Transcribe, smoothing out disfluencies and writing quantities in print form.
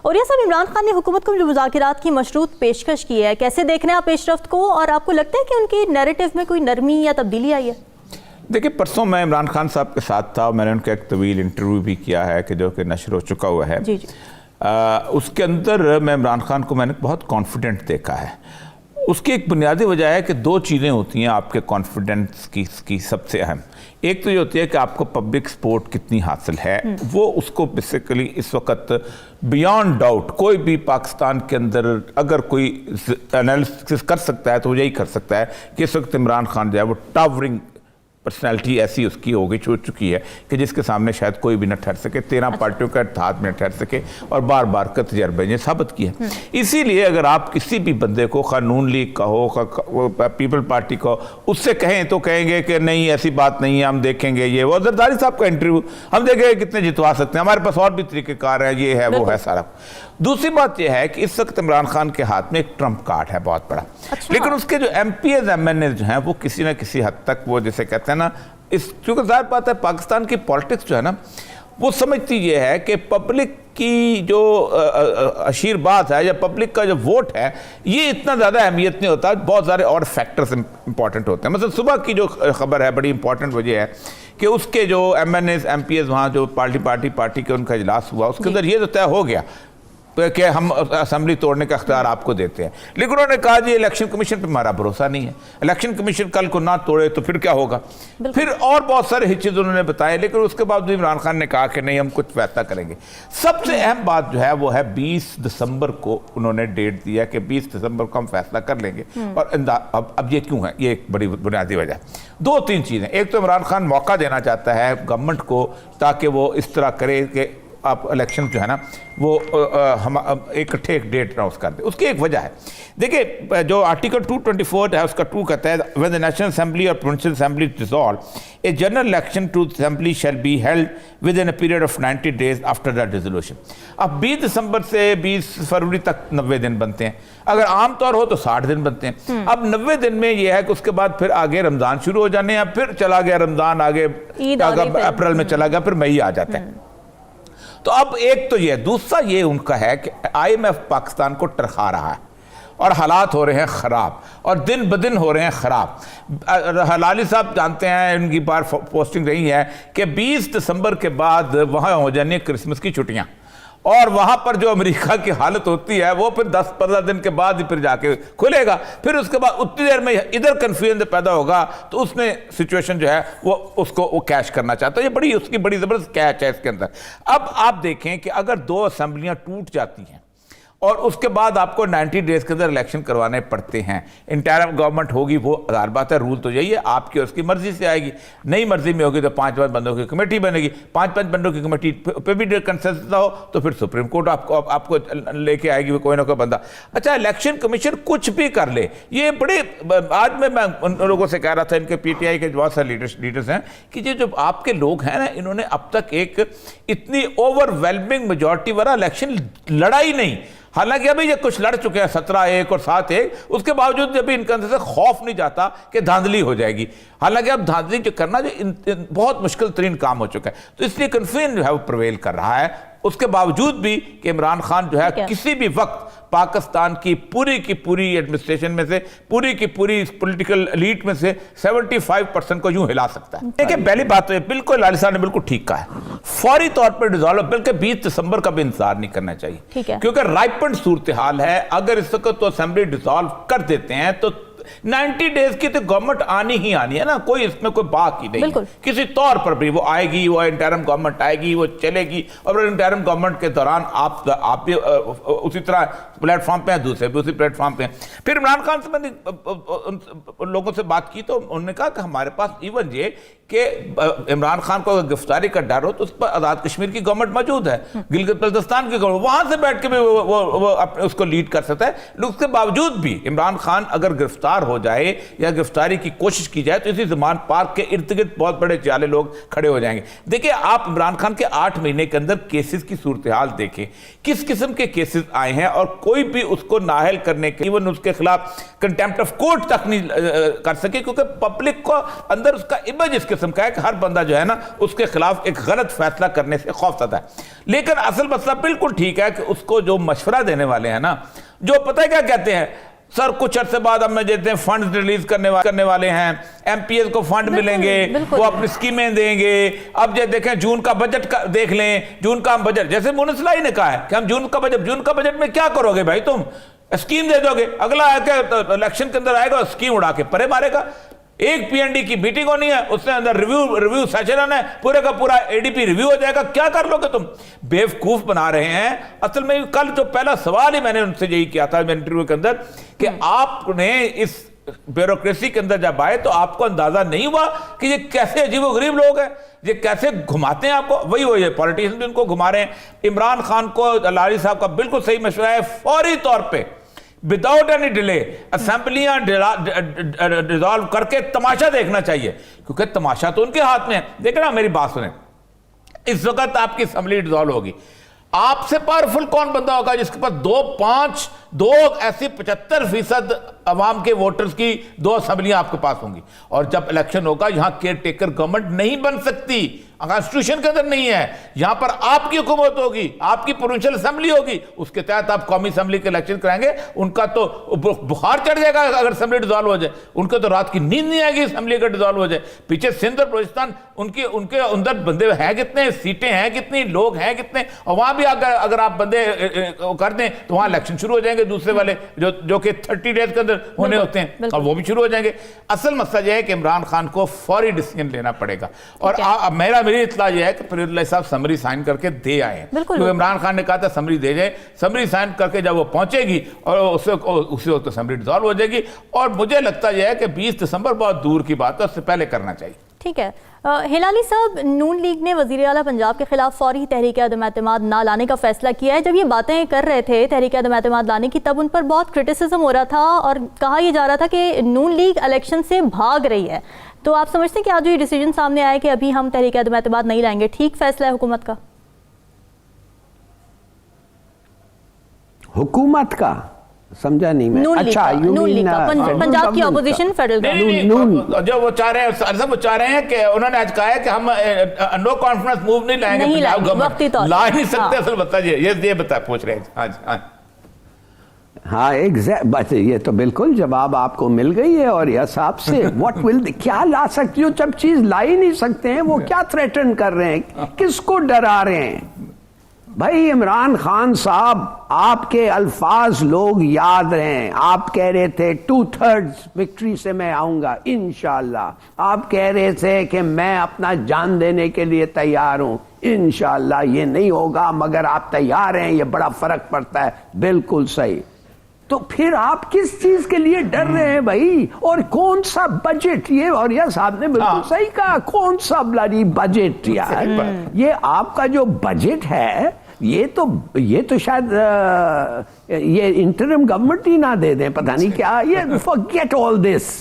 और ये सब इमरान खान ने हुकूमत को जो मुज़ाकरात की मशरूत पेशकश की है, कैसे देख रहे हैं आप पेशरफ्त को, और आपको लगता है कि उनकी नैरेटिव में कोई नरमी या तब्दीली आई है? देखिए, परसों मैं इमरान खान साहब के साथ था, मैंने उनका एक तवील इंटरव्यू भी किया है कि जो कि नशर हो चुका हुआ है। जी जी। उसके अंदर मैं इमरान खान को मैंने बहुत कॉन्फिडेंट देखा है। उसकी एक बुनियादी वजह है कि दो चीज़ें होती हैं आपके कॉन्फिडेंस की सबसे अहम। एक तो ये होती है कि आपको पब्लिक सपोर्ट कितनी हासिल है, वो उसको बेसिकली इस वक्त बियॉन्ड डाउट कोई भी पाकिस्तान के अंदर अगर कोई एनालिसिस कर सकता है तो वो यही कर सकता है कि इस वक्त इमरान खान जो है वो टावरिंग पर्सनैलिटी ऐसी उसकी हो चुकी है कि जिसके सामने शायद कोई भी न ठहर सके, 13 पार्टियों का इत्तेहाद में न ठहर सके, और बार बार का तजर्बे ने साबित किया। इसीलिए अगर आप किसी भी बंदे को कानून लीग का हो, पीपल पार्टी का हो, उससे कहें तो कहेंगे कि नहीं ऐसी बात नहीं है, हम देखेंगे ये वो। जरदारी साहब का इंटरव्यू हम देखेंगे कितने जितवा सकते हैं, हमारे पास और भी तरीक़ेकार है, ये है वो है सारा। दूसरी बात यह है कि इस वक्त इमरान खान के हाथ में एक ट्रम्प कार्ड है बहुत बड़ा। अच्छा। लेकिन उसके जो MPs MNAs जो हैं वो किसी न किसी हद तक वो जिसे कहते हैं ना, इस क्योंकि ज़ाहिर बात है पाकिस्तान की पॉलिटिक्स जो है ना वो समझती ये है कि पब्लिक की जो आशीर्वाद है या पब्लिक का जो वोट है ये इतना ज़्यादा अहमियत नहीं होता, बहुत सारे और फैक्टर्स इंपॉर्टेंट होते हैं। मतलब सुबह की जो खबर है बड़ी इंपॉर्टेंट वजह है कि उसके जो MNAs MPs वहाँ जो पार्टी के उनका इजलास हुआ, उसके अंदर ये तो तय हो गया कि हम असेंबली तोड़ने का अख्तियार आपको देते हैं। लेकिन उन्होंने कहा जी इलेक्शन कमीशन पे हमारा भरोसा नहीं है, इलेक्शन कमीशन कल को ना तोड़े तो फिर क्या होगा। फिर और बहुत सारे हिचेज उन्होंने बताए, लेकिन उसके बाद इमरान खान ने कहा कि नहीं हम कुछ फैसला करेंगे। सबसे अहम बात जो है वो है 20 दिसंबर को उन्होंने डेट दिया कि 20 दिसंबर को हम फैसला कर लेंगे। और अब ये क्यों है, ये एक बड़ी बुनियादी वजह, 2-3 चीज़ें। एक तो इमरान खान मौका देना चाहता है गवर्नमेंट को ताकि वो इस तरह करे कि आप इलेक्शन जो है ना वो हम इकट्ठे एक डेट अनाउंस कर दे। उसकी एक वजह है, देखिए जो आर्टिकल 224 है उसका 2 कहता है व्हेन द नेशनल असेंबली और provincial assembly dissolve a general election to assembly shall be held within a period of 90 days after the dissolution. अब 20 दिसंबर से 20 फरवरी तक 90 दिन बनते हैं, अगर आमतौर हो तो 60 दिन बनते हैं। अब 90 दिन में यह है कि उसके बाद फिर आगे रमज़ान शुरू हो जाने हैं, फिर चला गया रमज़ान, आगे अप्रैल में चला गया, फिर मई आ जाता है। तो अब एक तो ये, दूसरा ये उनका है कि IMF पाकिस्तान को टरखा रहा है और हालात हो रहे हैं ख़राब और दिन ब दिन हो रहे हैं ख़राब। हलाली साहब जानते हैं, उनकी बार पोस्टिंग रही है कि 20 दिसंबर के बाद वहाँ हो जानी है क्रिसमस की छुट्टियाँ, और वहाँ पर जो अमेरिका की हालत होती है वो फिर 10-15 दिन के बाद ही फिर जाके खुलेगा। फिर उसके बाद उतनी देर में इधर कन्फ्यूजन पैदा होगा, तो उसने सिचुएशन जो है वो उसको वो कैश करना चाहता है। ये उसकी बड़ी ज़बरदस्त कैच है इसके अंदर। अब आप देखें कि अगर 2 असेंबलियाँ टूट जाती हैं और उसके बाद आपको 90 डेज के अंदर इलेक्शन करवाने पड़ते हैं, इंटरिम गवर्नमेंट होगी, वो हज़ार बात है, रूल तो यही है, आपकी और उसकी मर्जी से आएगी। नई मर्जी में होगी तो 5 बंदों की कमेटी बनेगी, 5 बंदों की कमेटी पे भी कंसेंसस ना हो तो फिर सुप्रीम कोर्ट आपको लेके आएगी कोई ना कोई बंदा। अच्छा, इलेक्शन कमीशन कुछ भी कर ले, ये बड़े, आज मैं उन लोगों से कह रहा था, इनके PTI के बहुत सारे लीडर्स हैं कि ये जो आपके लोग हैं ना, इन्होंने अब तक एक इतनी ओवरवेलमिंग मेजॉरिटी वाला इलेक्शन लड़ा ही नहीं। हालांकि अभी ये कुछ लड़ चुके हैं 17-1 और 7-1, उसके बावजूद अभी इनके अंदर से खौफ नहीं जाता कि धांधली हो जाएगी। हालांकि अब धांधली जो करना जो बहुत मुश्किल तरीन काम हो चुका है, तो इसलिए कन्फ्यूजन जो है वो प्रिवेल कर रहा है। उसके बावजूद भी कि इमरान खान जो है किसी भी वक्त पाकिस्तान की पूरी एडमिनिस्ट्रेशन में से, पूरी की पूरी पॉलिटिकल एलीट में से 75% को यूं हिला सकता है। देखिए, पहली बात तो बिल्कुल लाली साहब ने बिल्कुल ठीक कहा है, फौरी तौर पर डिसॉल्व बल्कि 20 दिसंबर का भी इंतजार नहीं करना चाहिए, क्योंकि राइपेंड सूरत हाल है। अगर इस वक्त तो असेंबली डिसॉल्व कर देते हैं तो 90 डेज की तो गवर्नमेंट आनी ही आनी है ना, कोई इसमें कोई बात ही नहीं है किसी तौर पर भी। वो आएगी, वो इंटरिम गवर्नमेंट आएगी, वो चलेगी, और इंटरिम गवर्नमेंट के दौरान आप भी उसी तरह प्लेटफॉर्म पे हैं, दूसरे भी उसी प्लेटफॉर्म पे हैं। फिर इमरान खान से मैंने उन लोगों से बात की तो उन्होंने कहा कि हमारे पास इवन ये कि इमरान खान को अगर गिरफ्तारी का डर हो तो उस पर आज़ाद कश्मीर की गवर्नमेंट मौजूद है, गिलगित बल्तिस्तान की गवर्नमेंट, वहां से बैठ के भी वो उसको लीड कर सकता है। लेकिन उसके बावजूद भी इमरान खान अगर गिरफ्तार हो जाए या गिरफ्तारी की कोशिश की जाए तो इसी ज़मान पार्क के इर्द गिर्द बहुत बड़े जाले लोग खड़े हो जाएंगे। देखिए, आप इमरान खान के 8 महीने के अंदर केसेस की सूरत हाल देखें, किस किस्म के केसेस आए हैं, और कोई भी उसको नाअहल करने के, इवन उसके खिलाफ कंटेम्प्ट ऑफ कोर्ट तक नहीं कर सके, क्योंकि पब्लिक को अंदर उसका इमेज इसके किस्म का है कि हर बंदा जो है ना उसके खिलाफ एक गलत फैसला करने से खौफजदा है। लेकिन असल मसला बिल्कुल ठीक है कि उसको जो मशवरा देने वाले हैं ना, जो पता है क्या कहते हैं, सर कुछ अर्से बाद हमें देते हैं फंड रिलीज करने वाले हैं, एमपीएस को फंड मिलेंगे, वो अपनी स्कीमें देंगे। अब जो देखें जून का बजट का देख लें, जून का बजट, जैसे मुनसलाई ने कहा है कि हम जून का बजट में क्या करोगे भाई, तुम स्कीम दे दोगे, अगला आके इलेक्शन के अंदर आएगा स्कीम उड़ा के परे मारेगा। एक पीएनडी की मीटिंग होनी है, उसके अंदर रिव्यू सेशन आना है, पूरे का पूरा एडीपी रिव्यू हो जाएगा, क्या कर लोगे तुम? बेवकूफ बना रहे हैं। असल में कल जो पहला सवाल ही मैंने उनसे यही किया था मेरे इंटरव्यू के अंदर कि आपने इस ब्यूरोक्रेसी के अंदर जब आए तो आपको अंदाजा नहीं हुआ कि ये कैसे अजीबोगरीब लोग हैं, ये कैसे घुमाते हैं आपको। वही पॉलिटिशियन भी उनको घुमा रहे हैं। इमरान खान को लारी साहब का बिल्कुल सही मशवरा है, फौरी तौर पे विदाउट एनी डिले असेंबलियां डिसॉल्व करके तमाशा देखना चाहिए, क्योंकि तमाशा तो उनके हाथ में है। देखना, मेरी बात सुने, इस वक्त आपकी असेंबली डिसॉल्व होगी, आपसे पावरफुल कौन बंदा होगा जिसके पास दो ऐसी 75% अवाम के वोटर्स की 2 असेंबलियां आपके पास होंगी। और जब इलेक्शन होगा, यहां केयर टेकर गवर्नमेंट नहीं बन सकती, कॉन्स्टिट्यूशन के अंदर नहीं है। यहां पर आपकी हुकूमत होगी, आपकी प्रोविंशियल असेंबली होगी, उसके तहत आप कौमी असेंबली के इलेक्शन कराएंगे। उनका तो बुखार चढ़ जाएगा अगर असेंबली डिसॉल्व हो जाए, उनको तो रात की नींद नहीं आएगी असेंबली अगर डिसॉल्व हो जाए। पीछे सिंध और बलूचिस्तान, उनके अंदर बंदे हैं कितने, सीटें हैं कितनी, लोग हैं कितने, और वहां भी अगर आप बंदे कर दें तो वहां इलेक्शन शुरू हो जाएंगे दूसरे वाले जो कि 30 डेज के अंदर होने होते हैं, और वो भी शुरू हो जाएंगे। असल मसला यह है कि इमरान खान को फौरी डिसीजन लेना पड़ेगा। और मेरी इत्तला यह है कि फरीदुल्लाह साहब समरी साइन करके दे आए हैं, क्योंकि इमरान खान ने कहा था समरी दे जाए। समरी साइन करके जब वो पहुंचेगी और उसी वक्त समरी डिसॉल्व हो जाएगी। और मुझे लगता यह है कि 20 दिसंबर बहुत दूर की बात है, उससे पहले करना चाहिए। ठीक है। हिलाली साहब, नून लीग ने वज़ीर आला पंजाब के खिलाफ फौरी तहरीक अदम एतमाद ना लाने का फैसला किया है। जब ये बातें कर रहे थे तहरीक अदम एतमाद लाने की, तब उन पर बहुत क्रिटिसिज्म हो रहा था और कहा यह जा रहा था कि नून लीग इलेक्शन से भाग रही है। तो आप समझते हैं कि आज जो ये डिसीजन सामने आया कि अभी हम तहरीक अदम एतमाद नहीं लाएंगे, ठीक फैसला है हुकूमत का? हुकूमत का समझा नहीं मैं। अच्छा, पंजाब की ऑपोजिशन फेडरल गवर्नमेंट जो वो चाह रहे हैं, वो चाह रहे हैं कि उन्होंने आज कहा है कि हम नो कॉन्फिडेंस मूव नहीं लाएंगे, पंजाब गवर्नमेंट ला ही नहीं सकते। असल बताइए, ये बता पूछ रहे हैं। हाँ एग्जैक्ट बात है, ये तो बिल्कुल जवाब आपको मिल गई है। और यस आपसे व्हाट विल, क्या ला सकती हो जब चीज ला ही नहीं सकते हैं, वो क्या थ्रेटन कर रहे हैं, किसको डरा रहे हैं? भाई इमरान खान साहब, आपके अल्फाज लोग याद रहे। आप कह रहे थे 2/3 विक्ट्री से मैं आऊंगा इंशाल्लाह। आप कह रहे थे कि मैं अपना जान देने के लिए तैयार हूं, इंशाल्लाह ये नहीं होगा, मगर आप तैयार हैं, ये बड़ा फर्क पड़ता है। बिल्कुल सही। तो फिर आप किस चीज के लिए डर रहे हैं भाई? और कौन सा बजट ये? और यह साहब ने बिल्कुल सही कहा, कौन सा ब्लडी बजट यार? ये आपका जो बजट है, ये तो शायद ये इंटरिम गवर्नमेंट ही ना दे दें, पता नहीं क्या। ये फॉरगेट ऑल दिस।